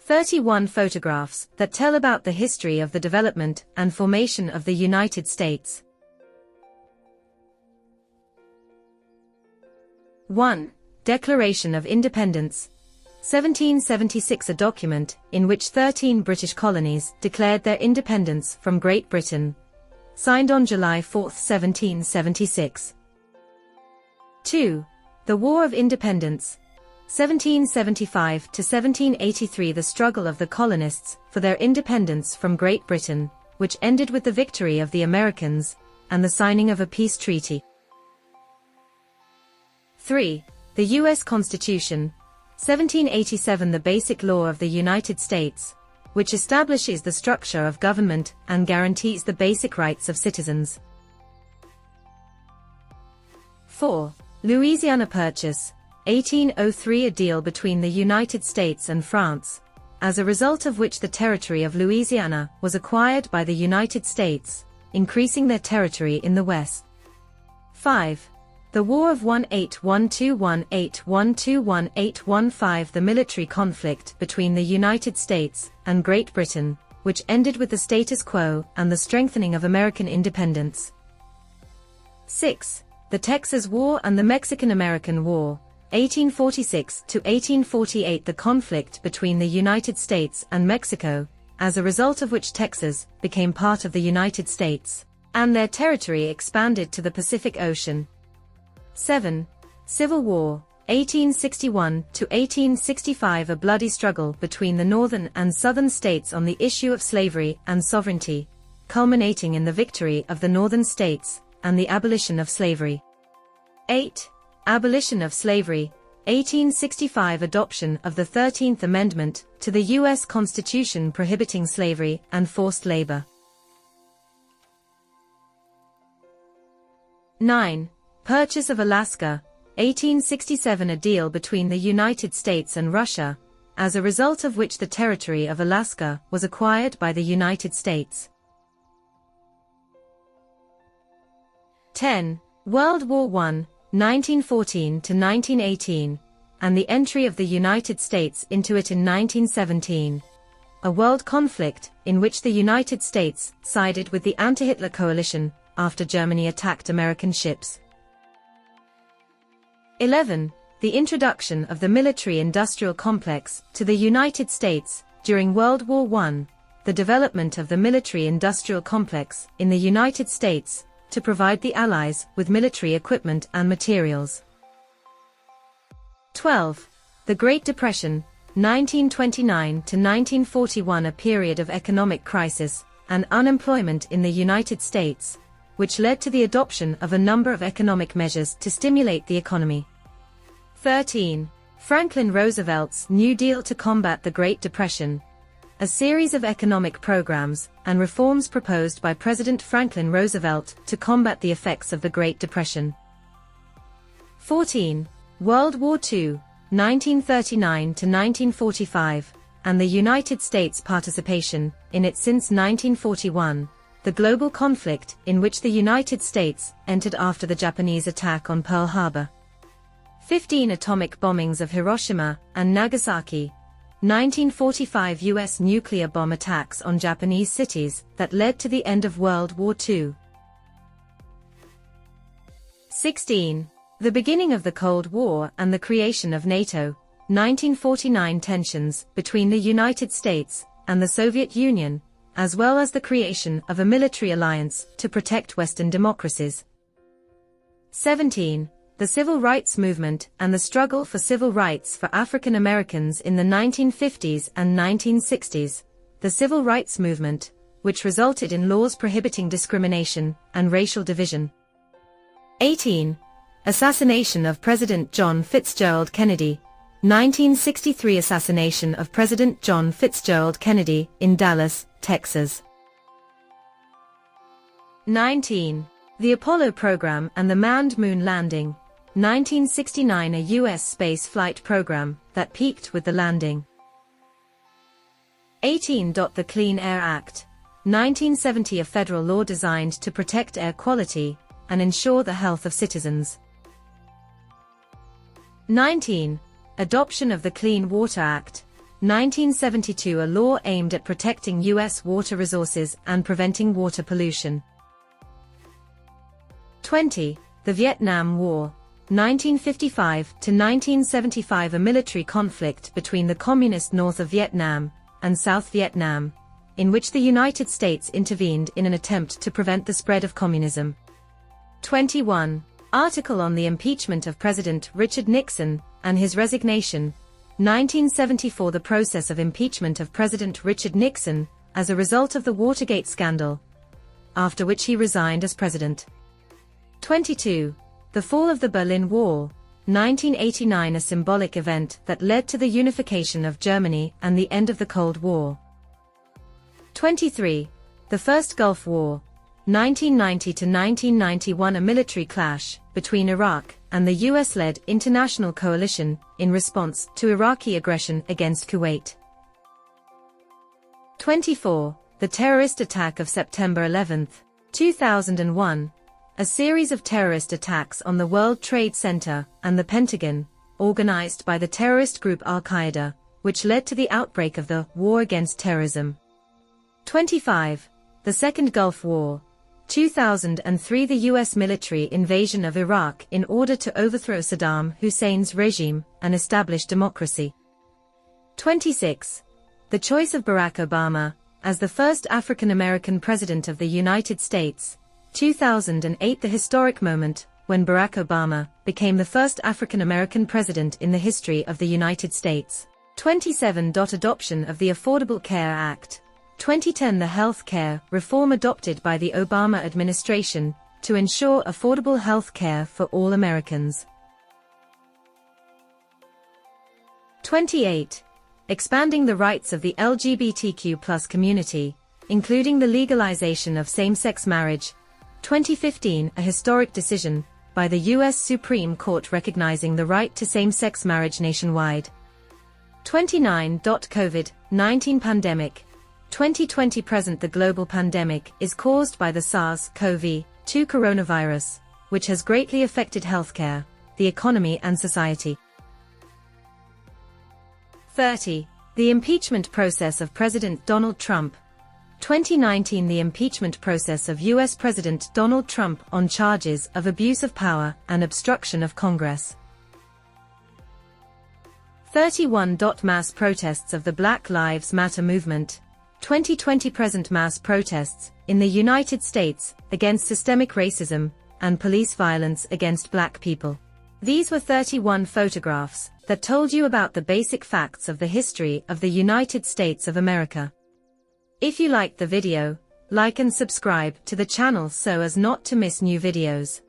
31 photographs that tell about the history of the development and formation of the United States. 1. Declaration of Independence. 1776, a document in which 13 British colonies declared their independence from Great Britain. Signed on July 4, 1776. 2. The War of Independence. 1775 to 1783, the struggle of the colonists for their independence from Great Britain, which ended with the victory of the Americans and the signing of a peace treaty. 3. The U.S. Constitution. 1787, the basic law of the United States, which establishes the structure of government and guarantees the basic rights of citizens. 4. Louisiana Purchase. 1803, a deal between the United States and France, as a result of which the territory of Louisiana was acquired by the United States, increasing their territory in the West. 5. The War of 1812-1812-1815, the military conflict between the United States and Great Britain, which ended with the status quo and the strengthening of American independence. 6. The Texas War and the Mexican-American War. 1846 to 1848, the conflict between the United States and Mexico, as a result of which Texas became part of the United States, and their territory expanded to the Pacific Ocean. 7. Civil War. 1861 to 1865, a bloody struggle between the northern and southern states on the issue of slavery and sovereignty, culminating in the victory of the northern states and the abolition of slavery. 8. Abolition of slavery. 1865, adoption of the 13th Amendment to the U.S. Constitution prohibiting slavery and forced labor. 9. Purchase of Alaska. 1867, a deal between the United States and Russia, as a result of which the territory of Alaska was acquired by the United States. 10. World War I. 1914 to 1918, and the entry of the United States into it in 1917. A world conflict in which the United States sided with the anti-Hitler coalition after Germany attacked American ships. 11. The introduction of the military-industrial complex to the United States during World War I. The development of the military-industrial complex in the United States to provide the Allies with military equipment and materials. 12. The Great Depression. 1929 to 1941, a period of economic crisis and unemployment in the United States, which led to the adoption of a number of economic measures to stimulate the economy. 13. Franklin Roosevelt's New Deal to combat the Great Depression. A series of economic programs and reforms proposed by President Franklin Roosevelt to combat the effects of the Great Depression. 14. World War II, 1939 to 1945, and the United States' participation in it since 1941, the global conflict in which the United States entered after the Japanese attack on Pearl Harbor. 15. Atomic bombings of Hiroshima and Nagasaki. 1945 U.S. nuclear bomb attacks on Japanese cities that led to the end of World War II. 16. The beginning of the Cold War and the creation of NATO. 1949 tensions between the United States and the Soviet Union, as well as the creation of a military alliance to protect Western democracies. 17. The Civil Rights Movement and the struggle for civil rights for African Americans in the 1950s and 1960s. The Civil Rights Movement, which resulted in laws prohibiting discrimination and racial division. 18. Assassination of President John Fitzgerald Kennedy. 1963 assassination of President John Fitzgerald Kennedy in Dallas, Texas. 19. The Apollo Program and the Manned Moon Landing. 1969, a U.S. space flight program that peaked with the landing. 18. The Clean Air Act. 1970, a federal law designed to protect air quality and ensure the health of citizens. 19. Adoption of the Clean Water Act. 1972, a law aimed at protecting U.S. water resources and preventing water pollution. 20. The Vietnam War, 1955 to 1975, a military conflict between the Communist North of Vietnam and South Vietnam, in which the United States intervened in an attempt to prevent the spread of communism. 21. Article on the impeachment of President Richard Nixon and his resignation, 1974, the process of impeachment of President Richard Nixon as a result of the Watergate scandal, after which he resigned as president. 22. The fall of the Berlin Wall, 1989, a symbolic event that led to the unification of Germany and the end of the Cold War. 23. The First Gulf War, 1990 to 1991, a military clash between Iraq and the US-led international coalition in response to Iraqi aggression against Kuwait. 24. The terrorist attack of September 11, 2001, a series of terrorist attacks on the World Trade Center and the Pentagon, organized by the terrorist group Al-Qaeda, which led to the outbreak of the War Against Terrorism. 25. The Second Gulf War, 2003, the U.S. military invasion of Iraq in order to overthrow Saddam Hussein's regime and establish democracy. 26. The choice of Barack Obama as the first African-American president of the United States, 2008, the historic moment when Barack Obama became the first African-American president in the history of the United States. 27. Adoption of the Affordable Care Act, 2010, the health care reform adopted by the Obama administration to ensure affordable health care for all Americans. 28. Expanding the rights of the LGBTQ+ community, including the legalization of same-sex marriage, 2015, a historic decision by the U.S. Supreme Court recognizing the right to same-sex marriage nationwide. 29. COVID-19 pandemic, 2020 present, the global pandemic is caused by the SARS-CoV-2 coronavirus, which has greatly affected healthcare, the economy and society. 30. The impeachment process of President Donald Trump, 2019, the impeachment process of U.S. President Donald Trump on charges of abuse of power and obstruction of Congress. 31. Mass protests of the Black Lives Matter movement, 2020 present, mass protests in the United States against systemic racism and police violence against black people. These were 31 photographs that told you about the basic facts of the history of the United States of America. If you liked the video, like and subscribe to the channel so as not to miss new videos.